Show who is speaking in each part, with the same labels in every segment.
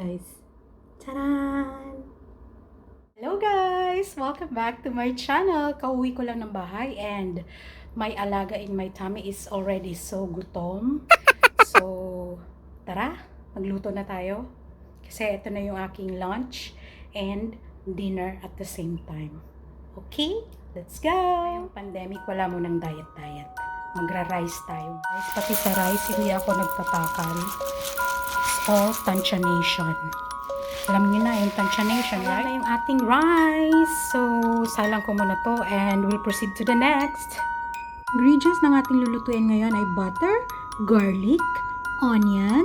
Speaker 1: guys. Charan! Hello guys! Welcome back to my channel. Kauwi ko lang ng bahay and my alaga in my tummy is already so gutom. So, tara, magluto na tayo. Kasi ito na yung aking lunch and dinner at the same time. Okay? Let's go! Ngayong pandemic, wala mo ng diet-diet. Magra-rice tayo. Guys, pati sa rice, hindi ako nagtatakal. All tansya-nation. Alam niyo na yung tansya-nation, right? Na yung ating rice. So, salang ko muna to and we'll proceed to the next. Ingredients ng ating lulutuin ngayon ay butter, garlic, onion,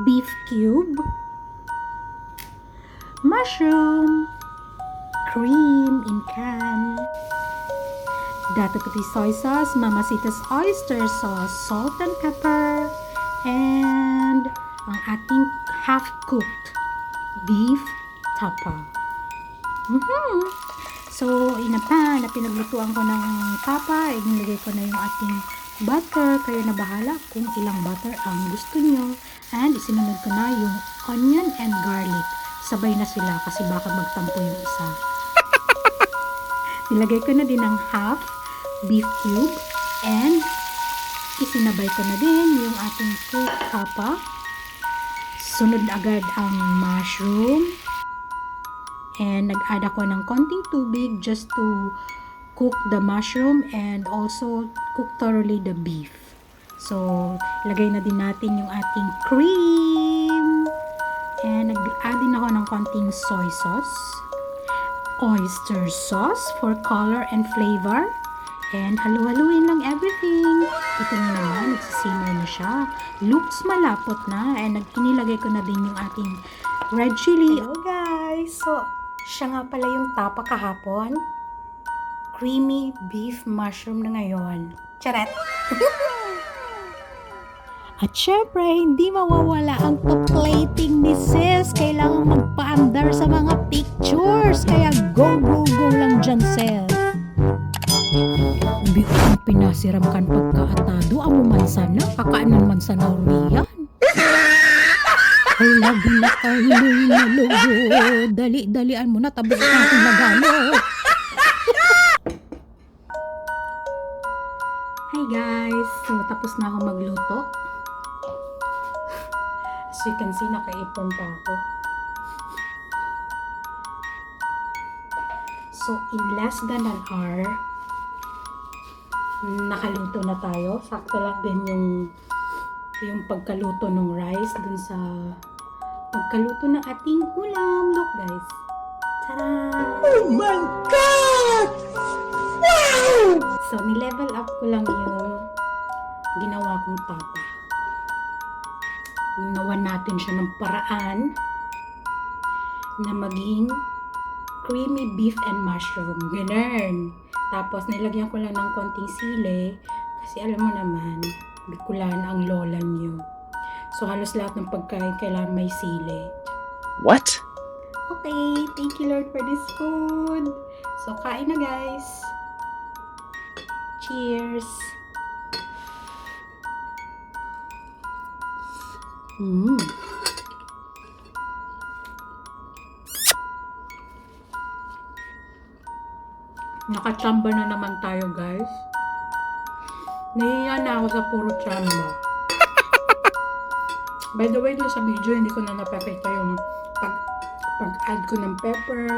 Speaker 1: beef cube, mushroom, cream in can, dato puti soy sauce, Mamacita's oyster sauce, salt and pepper, and ang ating half-cooked beef tapa. So, in a pan na pinaglutuan ko ng tapa, inilagay ko na yung ating butter. Kayo na bahala kung ilang butter ang gusto niyo. And isinunod ko na yung onion and garlic. Sabay na sila kasi baka magtampo yung isa. Nilagay ko na din ang half beef cube and isinabay ko na din yung ating cooked tapa. Sunod agad ang mushroom. And nag-add ako ng konting tubig just to cook the mushroom and also cook thoroughly the beef. So, ilagay na din natin yung ating cream. And nag-add din ako ng konting soy sauce. Oyster sauce for color and flavor. And halu-haluin lang everything. Ito na naman, nagsisimmer na siya. Looks malapot na. And inilagay ko na din yung ating red chili. Hello guys! So, siya nga pala yung tapa kahapon. Creamy beef mushroom na ngayon. Charet! At syempre, hindi mawawala ang top-plating ni sis. Kailangan magpa-andar sa mga pictures. Kaya go lang dyan, sis. Hindi ko ang pinasiram kan pagkaatado. Amo mansana, kakaanan mansana riyan. Ay, lagi na kahiloy na logo. Dali-dalian mo na, tabos na akong nagalo. Hi guys! So, tapos na ako magluto. As you can see, nakaipon pa ako. So, in less than an hour, nakaluto na tayo. Sakto lang din yung pagkaluto ng rice dun sa pagkaluto ng ating ulam. Look guys. Tara!
Speaker 2: Oh my God! Wow!
Speaker 1: So, ni-level up ko lang yung ginawa kong tapa. Ginawan natin siya ng paraan na maging creamy beef and mushroom. Ganun. Tapos, nilagyan ko lang ng konting sili kasi alam mo naman, Bicolana ang lola niyo. So, halos lahat ng pagkain kailangan may sili.
Speaker 2: What?
Speaker 1: Okay, thank you Lord for this food. So, kain na guys. Cheers! Nakachamba na naman tayo guys. Nahiya na ako sa puro chamba. By the way, doon sa video, hindi ko na napakita yung pag-add ko ng pepper,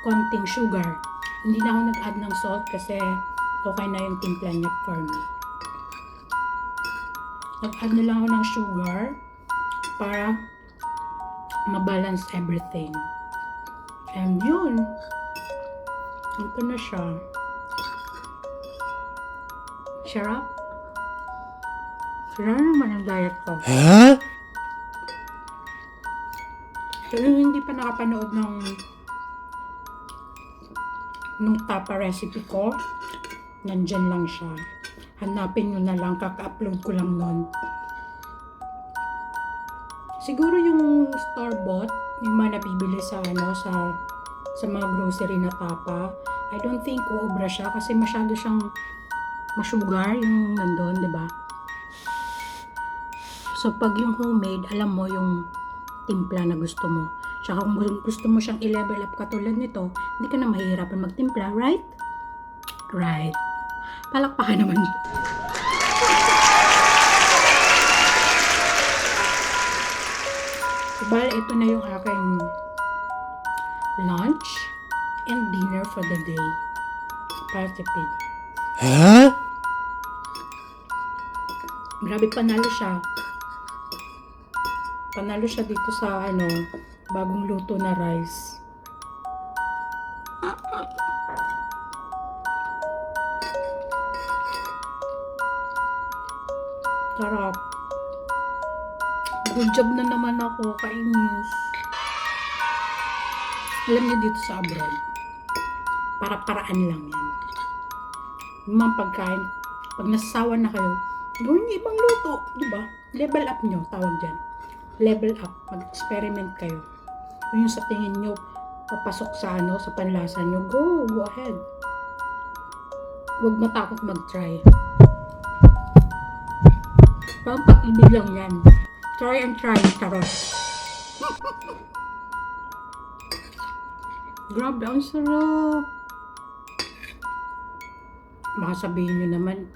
Speaker 1: konting sugar. Hindi na ako nag-add ng salt kasi okay na yung timpla niya for me. Nag-add na lang ako ng sugar para mabalance everything. And yun. Ito na siya. Sarap. Sarap naman ang diet ko.
Speaker 2: Huh?
Speaker 1: So, yung hindi pa nakapanood nung tapa recipe ko, nandyan lang siya. Hanapin nyo na lang, kaka-upload ko lang nun. Siguro yung store-bought, yung mga nabibili sa mga grocery na tapa, I don't think uubra siya kasi masyado siyang masugar yung nandun, di ba? So, pag yung homemade, alam mo yung timpla na gusto mo. Tsaka kung gusto mo siyang i-level up katulad nito, hindi ka na mahihirapan magtimpla, right? Right. Palakpakan naman siya. Bale, ito na yung aking lunch and dinner for the day. Para tipid.
Speaker 2: Huh?
Speaker 1: Grabe, panalo siya. Panalo siya dito sa bagong luto na rice. Sarap. Good job na naman ako, kainis. Alam niyo dito sa abroad, para-paraan lang yan. Yung mga pagkain, pag nasasawa na kayo, gawin niyo ibang luto, di ba? Level up nyo, tawag dyan. Level up, mag-experiment kayo. Kung yung sa tingin nyo, papasok sa sa panlasa nyo, go ahead. Huwag matakot mag-try. Parang pag-ibig lang yan. Try and try, charot. Grabe, ang sarap. Baka sabihin nyo naman,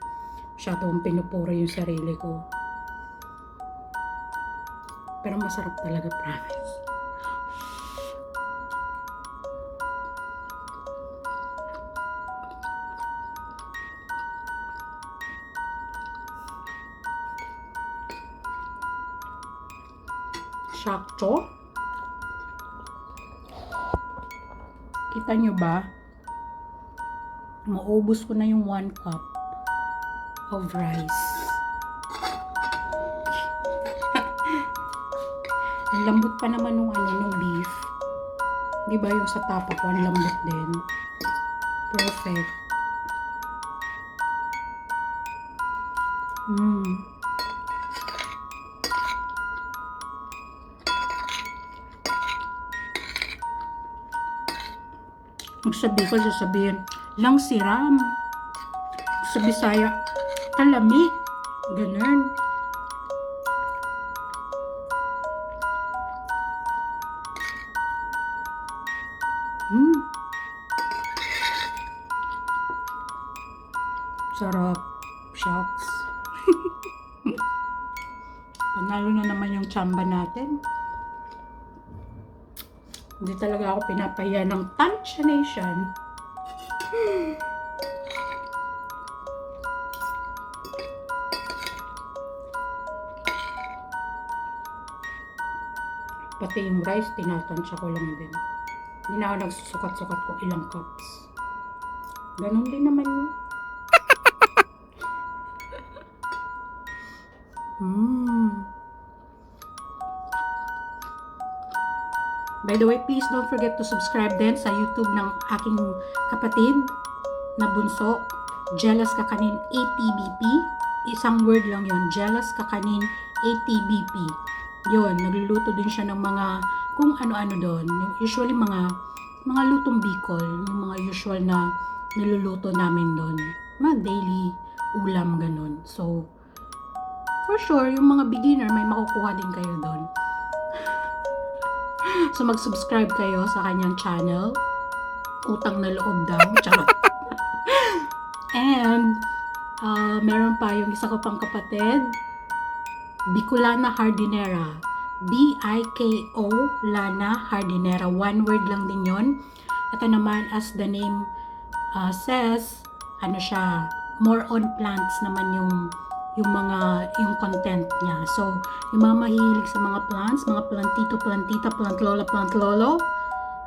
Speaker 1: masyadong pinupuri yung sarili ko. Pero masarap talaga, promise. Sakto. Kita nyo ba? Maubos ko na yung 1 cup of rice. Ang lambot pa naman nung nung beef. Di ba yung sa Tapa ko, ang lambot din. Perfect. Magsabi ko, sasabihin, lang siram. Sa Bisaya, kalami. Ganun. Sarap. Shucks. Panalo na naman yung tsamba natin. Hindi talaga ako pinapahiya ng Tansya Nation. Pati yung rice, tinatansya ko lang din. Hindi na ako nagsusukat-sukat ko ilang cups. Ganon din naman yun. By the way, please don't forget to subscribe din sa YouTube ng aking kapatid na bunso, Jealous Kakanin ATBP. Isang word lang yon, Jealous Kakanin ATBP. Yon, nagluluto din siya ng mga kung ano-ano doon. Usually mga lutong Bicol, yung mga usual na niluluto namin doon. Mga daily ulam ganun. So, for sure, yung mga beginner may makukuha din kayo doon. So, mag-subscribe kayo sa kanyang channel. Utang na loob daw. Charot. And, meron pa yung isa ko pang kapatid, Bicolana Hardinera. B-I-K-O Lana Hardinera. One word lang din yon. Ito naman, as the name says, siya, more on plants naman yung content niya. So, yung mga mahilig sa mga plants, mga plantito, plantita, plant lolo,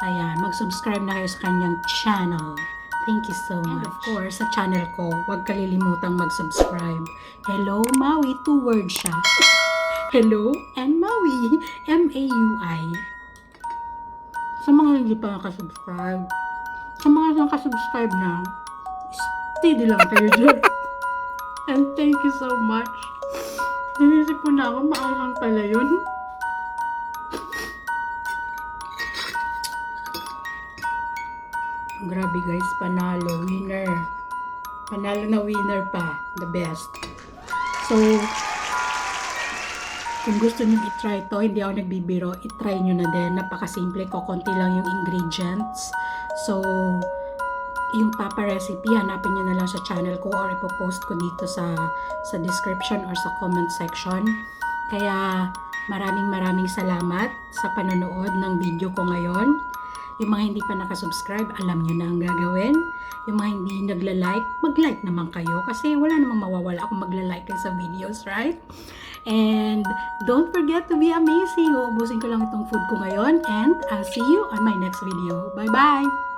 Speaker 1: ayan, mag-subscribe na kayo sa kanyang channel. Thank you so much. And of course, sa channel ko, huwag kalilimutang mag-subscribe. Hello, Maui. 2 words siya. Hello and Maui. M-A-U-I. Sa mga hindi pa nakasubscribe, sa mga nakasubscribe na, steady lang kayo dyan. And thank you so much. Naisip ko na ako, maangang pala yun. Grabe guys, panalo, winner. Panalo na winner pa, the best. So, Kung gusto niyo i-try to, hindi ako nagbibiro, i-try nyo na din. Napakasimple ko, konti lang yung ingredients. So, yung Tapa recipe, hanapin nyo na lang sa channel ko or ipopost ko dito sa description or sa comment section. Kaya, maraming salamat sa panonood ng video ko ngayon. Yung mga hindi pa nakasubscribe, alam nyo na ang gagawin. Yung mga hindi nagla-like, mag-like naman kayo kasi wala namang mawawala kung magla-like kayo sa videos, right? And don't forget to be amazing. Uubusin ko lang itong food ko ngayon and I'll see you on my next video. Bye-bye!